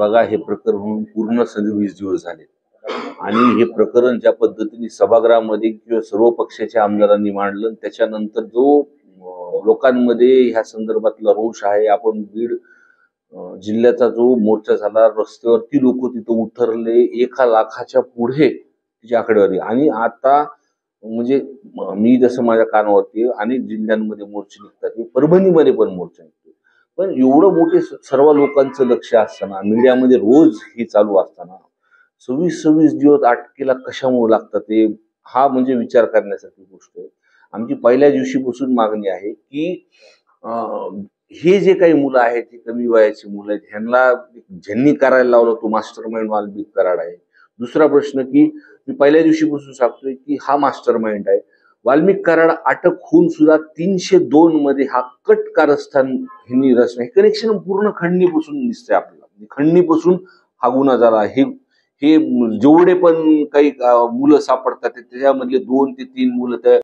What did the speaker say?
बघा, हे प्रकरण पूर्ण 26 दिवस झाले आणि हे प्रकरण ज्या पद्धतीने सभागृहामध्ये किंवा सर्व पक्षाच्या आमदारांनी मांडलं, त्याच्यानंतर जो लोकांमध्ये ह्या संदर्भातला रोष आहे, आपण बीड जिल्ह्याचा जो मोर्चा झाला, रस्त्यावरती लोक तिथं उतरले, 1 लाखाच्या पुढे तिची आकडेवारी. आणि आता म्हणजे मी जसं माझ्या कानावरती अनेक जिल्ह्यांमध्ये मोर्चे निघतात, परभणीमध्ये पण मोर्चा निघतो, पण एवढं मोठे सर्व लोकांचं लक्ष असताना, मीडियामध्ये रोज हे चालू असताना 26 दिवस अटकेला कशामुळे लागतात ते, हा म्हणजे विचार करण्यासारखी गोष्ट आहे. आमची पहिल्या दिवशीपासून मागणी आहे की हे जे काही मुलं आहेत, ही कमी वयाची मुलं आहेत, ह्यांना ज्यांनी करायला लावलं तो मास्टर माइंड वाल्मिक कराड आहे. दुसरा प्रश्न की मी पहिल्या दिवशीपासून सांगतोय की हा मास्टर माइंड आहे. वाल्मिक कराड अटक होऊन सुद्धा 302 मध्ये हा कट कारस्थान हिनी रचना, हे कनेक्शन पूर्ण खंडणीपासून दिसतंय आपल्याला. खंडणीपासून हा गुन्हा झाला. हे हे जेवढे पण काही मुलं सापडतात त्याच्यामधले 2 ते 3 मुलं त्या